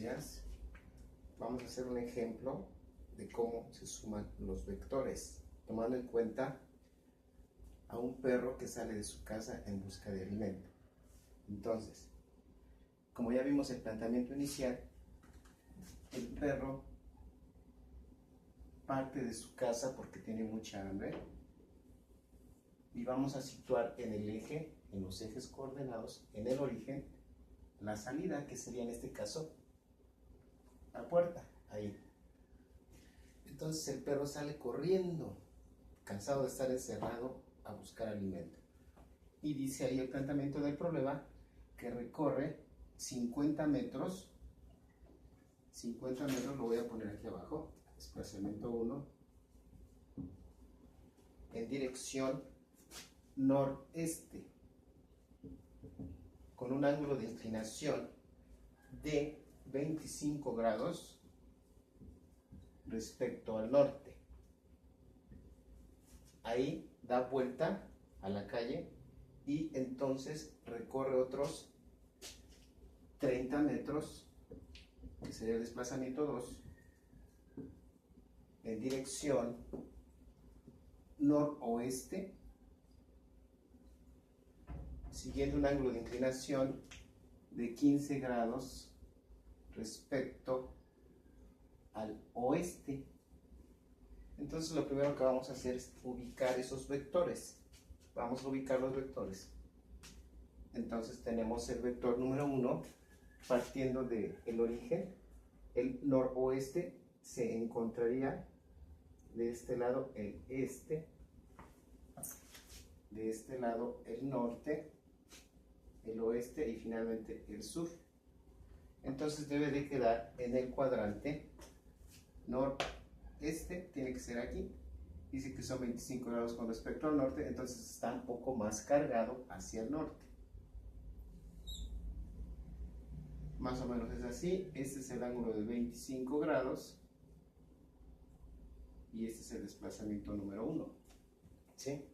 días. Vamos a hacer un ejemplo de cómo se suman los vectores, tomando en cuenta a un perro que sale de su casa en busca de alimento. Entonces, como ya vimos el planteamiento inicial, el perro parte de su casa porque tiene mucha hambre y vamos a situar en el eje, en los ejes coordenados, en el origen, la salida, que sería en este caso la puerta, ahí. Entonces el perro sale corriendo, cansado de estar encerrado, a buscar alimento. Y dice ahí el planteamiento del problema que recorre 50 metros. 50 metros lo voy a poner aquí abajo, desplazamiento 1, en dirección noreste, con un ángulo de inclinación de 25 grados respecto al norte. Ahí da vuelta a la calle y entonces recorre otros 30 metros, que sería el desplazamiento 2, en dirección noroeste, siguiendo un ángulo de inclinación de 15 grados respecto al oeste. Entonces lo primero que vamos a hacer es ubicar esos vectores. Vamos a ubicar los vectores. Entonces tenemos el vector número 1 partiendo del origen. El noroeste se encontraría de este lado el este, de este lado el norte, el oeste y finalmente el sur. Entonces debe de quedar en el cuadrante noreste, tiene que ser aquí. Dice que son 25 grados con respecto al norte, entonces está un poco más cargado hacia el norte. Más o menos es así. Este es el ángulo de 25 grados y este es el desplazamiento número 1. ¿Sí?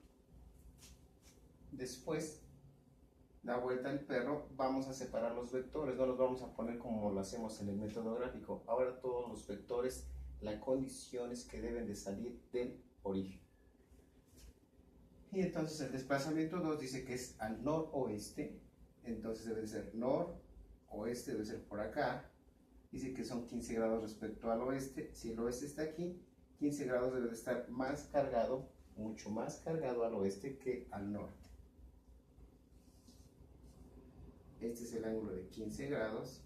Después da vuelta el perro, vamos a separar los vectores, no los vamos a poner como lo hacemos en el método gráfico. Ahora todos los vectores, la condición es que deben de salir del origen. Y entonces el desplazamiento 2 dice que es al noroeste, entonces debe de ser noroeste, debe ser por acá. Dice que son 15 grados respecto al oeste. Si el oeste está aquí, 15 grados debe de estar más cargado, mucho más cargado al oeste que al norte. Este es el ángulo de 15 grados.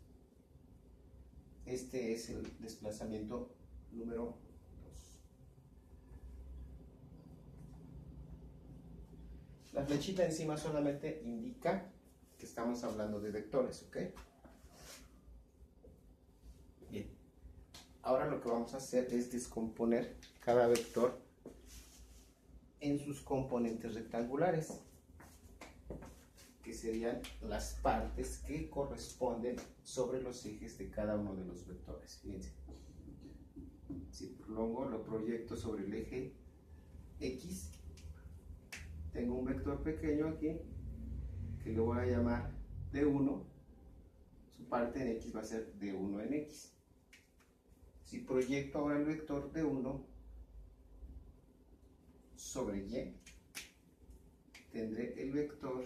Este es el desplazamiento número 2. La flechita encima solamente indica que estamos hablando de vectores, ¿ok? Bien. Ahora lo que vamos a hacer es descomponer cada vector en sus componentes rectangulares, que serían las partes que corresponden sobre los ejes de cada uno de los vectores. Fíjense, si prolongo, lo proyecto sobre el eje X, tengo un vector pequeño aquí que le voy a llamar D1, su parte en X va a ser D1 en X. Si proyecto ahora el vector D1 sobre Y, tendré el vector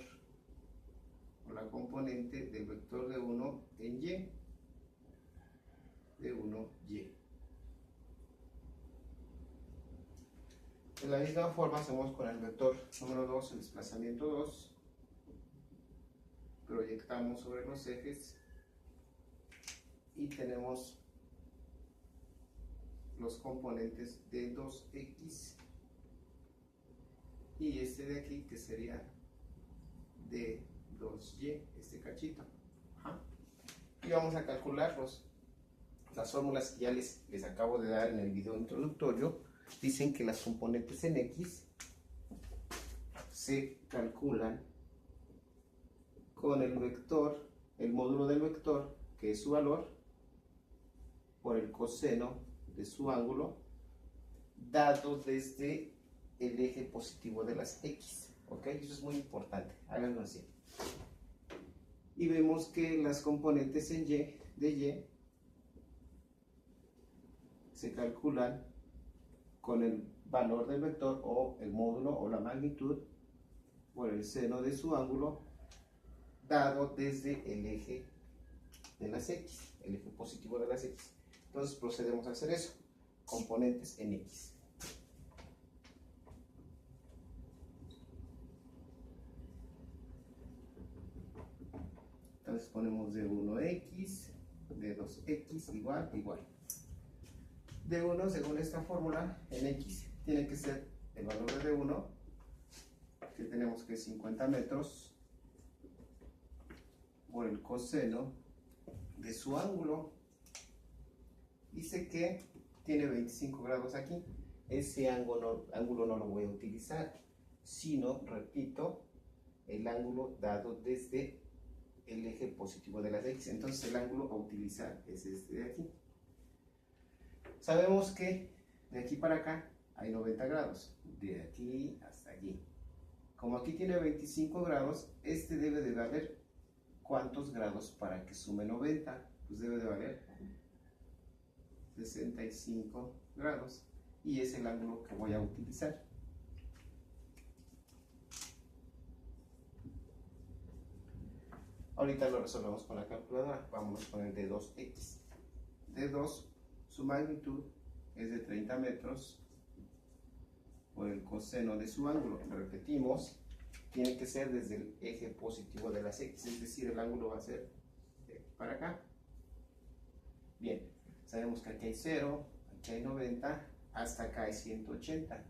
o la componente del vector D1 en Y, D1Y. De la misma forma hacemos con el vector número 2, el desplazamiento 2. Proyectamos sobre los ejes y tenemos los componentes de 2x y este de aquí que sería de 2y, este cachito. Y vamos a calcularlos. Las fórmulas que ya les acabo de dar en el video introductorio dicen que las componentes en x se calculan con el vector, el módulo del vector, que es su valor, por el coseno de su ángulo, dado desde el eje positivo de las x. ¿Ok? Eso es muy importante, háganlo así. Y vemos que las componentes en y, de y se calculan con el valor del vector o el módulo o la magnitud por el seno de su ángulo dado desde el eje de las X, el eje positivo de las X. Entonces procedemos a hacer eso, componentes en X. Entonces ponemos D1X, D2X igual, igual. D1 según esta fórmula en X tiene que ser el valor de D1, que tenemos que es 50 metros, por el coseno de su ángulo. Dice que tiene 25 grados aquí. Ese ángulo no lo voy a utilizar, sino, repito, el ángulo dado desde el eje positivo de las X. Entonces el ángulo a utilizar es este de aquí. Sabemos que de aquí para acá hay 90 grados, de aquí hasta aquí. Como aquí tiene 25 grados, este debe de valer ¿cuántos grados para que sume 90? Pues debe de valer 65 grados y es el ángulo que voy a utilizar. Ahorita lo resolvemos con la calculadora. Vamos con el D2X. D2, su magnitud es de 30 metros por el coseno de su ángulo. Repetimos, tiene que ser desde el eje positivo de las X, es decir, el ángulo va a ser de aquí para acá. Bien, sabemos que aquí hay 0, aquí hay 90, hasta acá hay 180,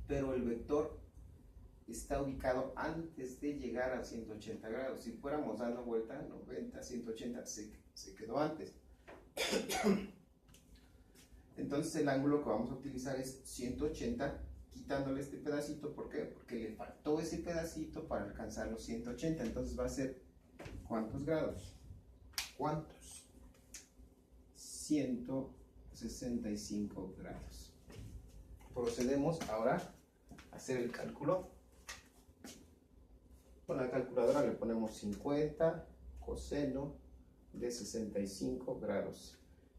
pero el vector está ubicado antes de llegar a 180 grados. Si fuéramos dando vuelta, 90, 180, se quedó antes. Entonces el ángulo que vamos a utilizar es 180, quitándole este pedacito. ¿Por qué? Porque le faltó ese pedacito para alcanzar los 180. Entonces va a ser, ¿cuántos grados? ¿Cuántos? 165 grados. Procedemos ahora a hacer el cálculo. Con la calculadora le ponemos 50 coseno de 65 grados.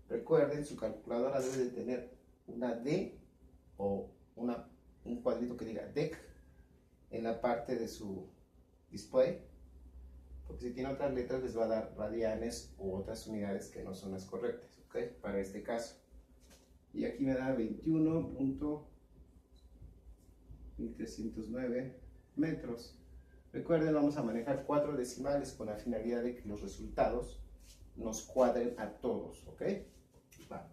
Recuerden, su calculadora debe de tener una D o un cuadrito que diga DEC en la parte de su display, porque si tiene otras letras les va a dar radianes u otras unidades que no son las correctas, ¿ok? Para este caso. Y aquí me da 21.1309 metros. Recuerden, vamos a manejar 4 decimales con la finalidad de que los resultados nos cuadren a todos, ¿ok? Va.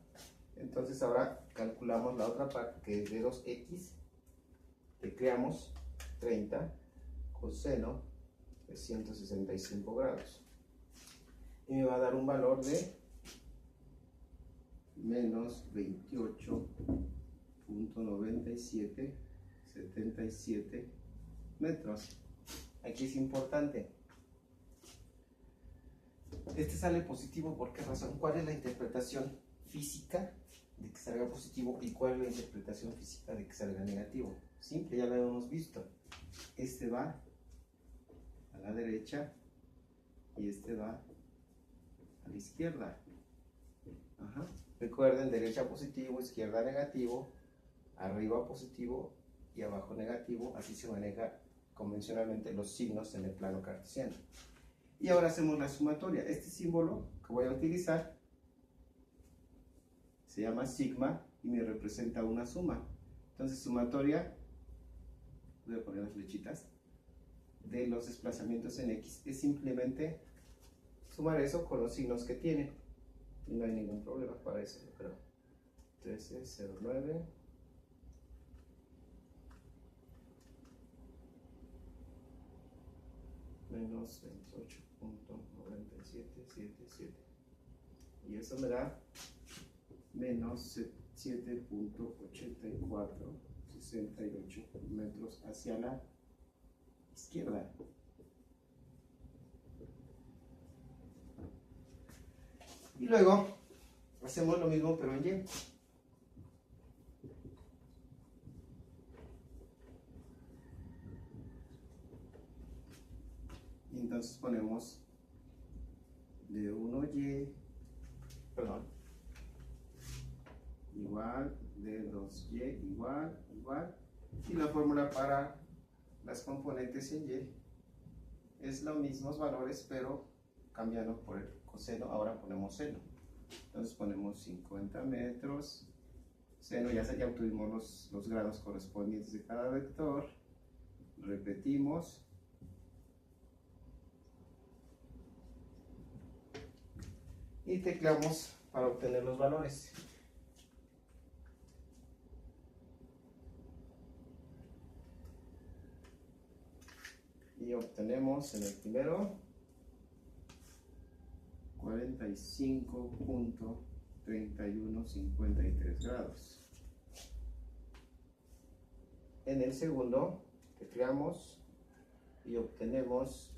Entonces ahora calculamos la otra parte, que es de 2x, que creamos 30 coseno de 165 grados. Y me va a dar un valor de menos 28.9777 metros. Aquí es importante. Este sale positivo, ¿por qué razón? ¿Cuál es la interpretación física de que salga positivo y cuál es la interpretación física de que salga negativo? Simple, ya lo hemos visto. Este va a la derecha y este va a la izquierda. Ajá. Recuerden, derecha positivo, izquierda negativo, arriba positivo y abajo negativo. Así se maneja convencionalmente los signos en el plano cartesiano. Y ahora hacemos la sumatoria. Este símbolo que voy a utilizar se llama sigma y me representa una suma. Entonces, sumatoria, voy a poner las flechitas, de los desplazamientos en X es simplemente sumar eso con los signos que tiene. Y no hay ningún problema para eso, yo creo. 1309 menos 28.9777, y eso me da menos 7.8468 metros hacia la izquierda. Y luego hacemos lo mismo pero en Y. Y entonces ponemos D1Y, perdón, igual, D2Y igual, igual. Y la fórmula para las componentes en Y es los mismos valores, pero cambiando por el coseno, ahora ponemos seno. Entonces ponemos 50 metros, seno, ya obtuvimos los grados correspondientes de cada vector. Repetimos. Y tecleamos para obtener los valores. Y obtenemos en el primero 45.3153 grados. En el segundo tecleamos y obtenemos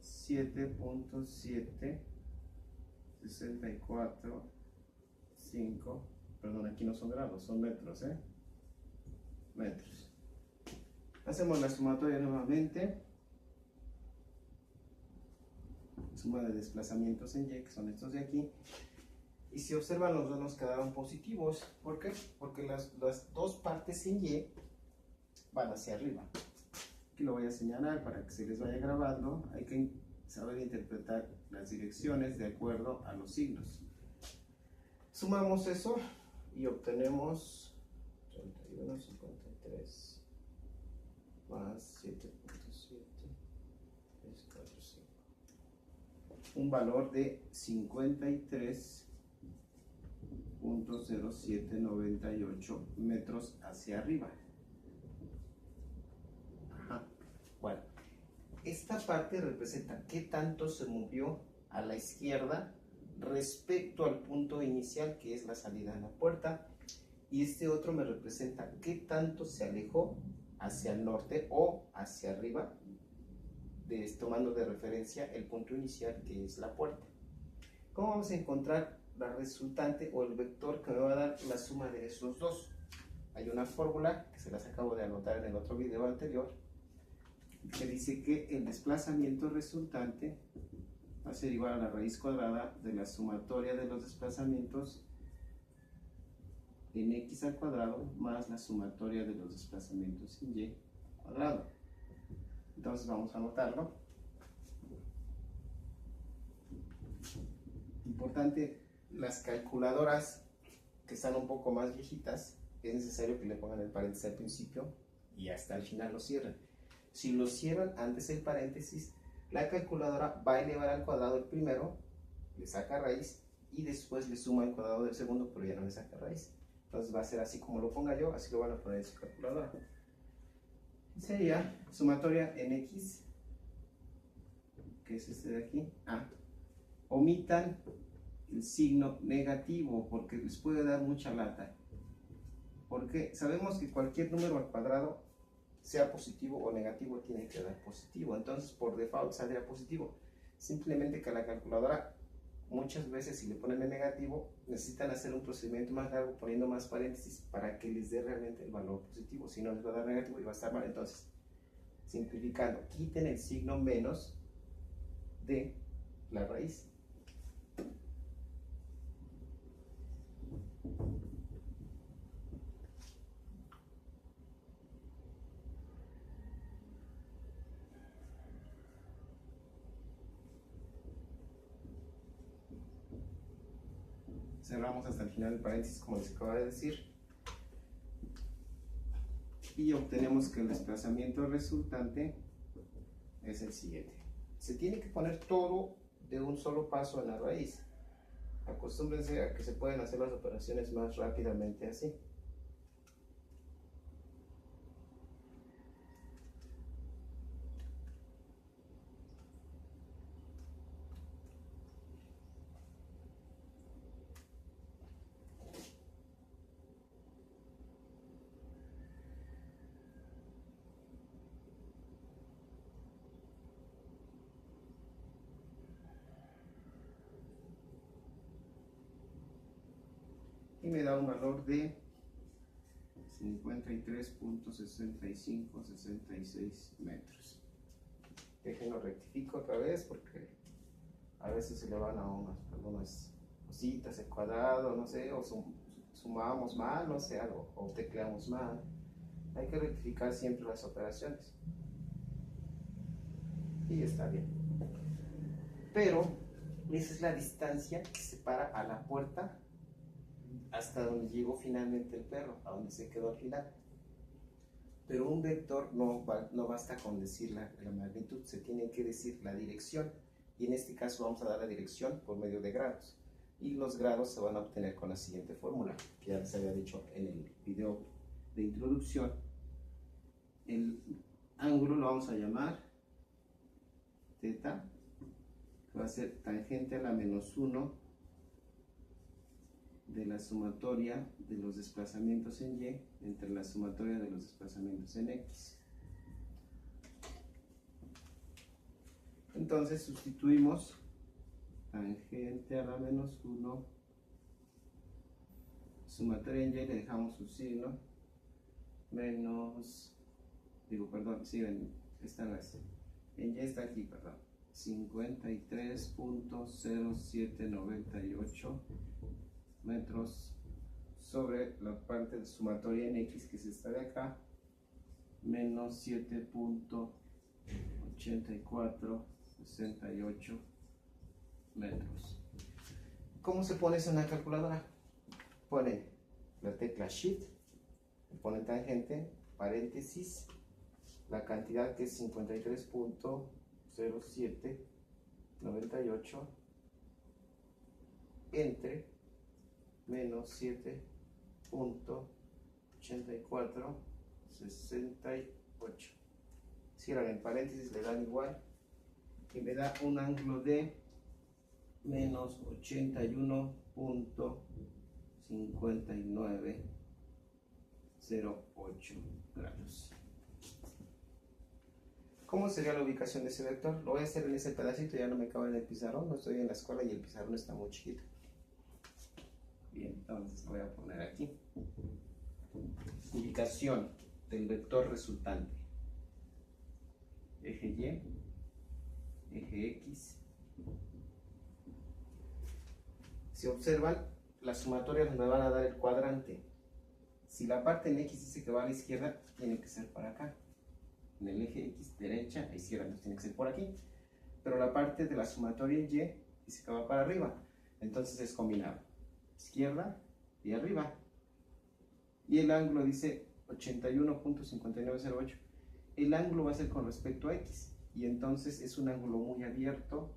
7.764.5, perdón, aquí no son grados, son metros, metros. Hacemos la sumatoria nuevamente, suma de desplazamientos en Y, que son estos de aquí, y si observan los dos nos quedaron positivos. ¿Por qué? Porque las dos partes en Y van hacia arriba. Aquí lo voy a señalar para que se les vaya grabando. Hay que saber interpretar las direcciones de acuerdo a los signos. Sumamos eso y obtenemos 31.53 más 7.7345, un valor de 53.0798 metros hacia arriba. Bueno, esta parte representa qué tanto se movió a la izquierda respecto al punto inicial, que es la salida de la puerta, y este otro me representa qué tanto se alejó hacia el norte o hacia arriba, tomando de referencia el punto inicial, que es la puerta. ¿Cómo vamos a encontrar la resultante o el vector que me va a dar la suma de esos dos? Hay una fórmula que se las acabo de anotar en el otro video anterior, que dice que el desplazamiento resultante va a ser igual a la raíz cuadrada de la sumatoria de los desplazamientos en x al cuadrado más la sumatoria de los desplazamientos en y cuadrado. Entonces vamos a anotarlo. Importante, las calculadoras que están un poco más viejitas, es necesario que le pongan el paréntesis al principio y hasta el final lo cierren. Si lo cierran antes del paréntesis, la calculadora va a elevar al cuadrado el primero, le saca raíz y después le suma al cuadrado del segundo, pero ya no le saca raíz. Entonces va a ser así como lo ponga yo, así lo van a poner en su calculadora. Sería sumatoria en x, que es este de aquí. Omitan el signo negativo porque les puede dar mucha lata. Porque sabemos que cualquier número al cuadrado, sea positivo o negativo, tiene que dar positivo. Entonces por default saldrá positivo. Simplemente que a la calculadora muchas veces, si le ponen el negativo, necesitan hacer un procedimiento más largo poniendo más paréntesis para que les dé realmente el valor positivo. Si no, les va a dar negativo y va a estar mal. Entonces, simplificando, quiten el signo menos de la raíz. Cerramos hasta el final del paréntesis, como les acabo de decir, y obtenemos que el desplazamiento resultante es el siguiente. Se tiene que poner todo de un solo paso en la raíz. Acostúmbrense a que se pueden hacer las operaciones más rápidamente así. Y me da un valor de 53.6566 metros. Déjenlo rectifico otra vez porque A veces se le van a algunas cositas, el cuadrado, no sé, o sumamos mal, no sé, algo, o tecleamos mal. Hay que rectificar siempre las operaciones. Y está bien. Pero esa es la distancia que separa a la puerta hasta donde llegó finalmente el perro, a donde se quedó al final. Pero un vector no basta con decir la magnitud, se tiene que decir la dirección. Y en este caso vamos a dar la dirección por medio de grados. Y los grados se van a obtener con la siguiente fórmula, que ya les había dicho en el video de introducción. El ángulo lo vamos a llamar θ, que va a ser tangente a la -1 de la sumatoria de los desplazamientos en Y entre la sumatoria de los desplazamientos en X. Entonces sustituimos tangente a la -1, sumatoria en Y, le dejamos su signo, menos, esta no es, en Y está aquí, 53.0798 metros sobre la parte de sumatoria en X, que es esta de acá, menos 7.8468 metros. ¿Cómo se pone eso en la calculadora? Pone la tecla Shift, pone tangente, paréntesis, la cantidad que es 53.0798 entre menos 7.8468. Cierran en paréntesis, le dan igual y me da un ángulo de menos 81.5908 grados. ¿Cómo sería la ubicación de ese vector? Lo voy a hacer en ese pedacito, ya no me cabe en el pizarrón, no estoy en la escuela y el pizarrón está muy chiquito. Bien, entonces voy a poner aquí. Ubicación del vector resultante. Eje Y, eje X. Si observan, las sumatorias me van a dar el cuadrante. Si la parte en X dice que va a la izquierda, tiene que ser para acá. En el eje X, derecha, a izquierda, entonces tiene que ser por aquí. Pero la parte de la sumatoria en Y dice que va para arriba. Entonces es combinado. Izquierda y arriba. Y el ángulo dice 81.5908. El ángulo va a ser con respecto a X. Y entonces es un ángulo muy abierto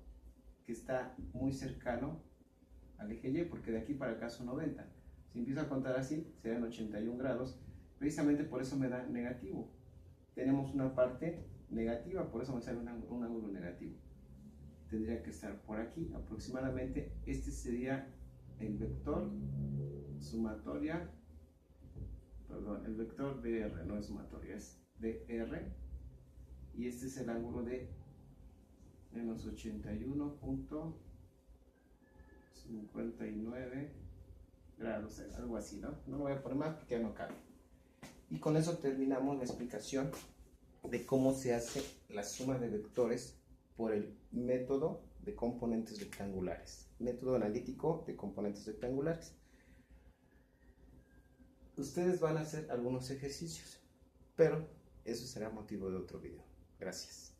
que está muy cercano al eje Y, porque de aquí para acá son 90. Si empiezo a contar así, serán 81 grados. Precisamente por eso me da negativo. Tenemos una parte negativa, por eso me sale un ángulo negativo. Tendría que estar por aquí aproximadamente. Este sería el vector sumatoria, perdón, el vector DR, no es sumatoria, es DR, y este es el ángulo de menos 81.59 grados, algo así, ¿no? No lo voy a poner más porque ya no cabe. Y con eso terminamos la explicación de cómo se hace la suma de vectores por el método de componentes rectangulares, método analítico de componentes rectangulares. Ustedes van a hacer algunos ejercicios, pero eso será motivo de otro video. Gracias.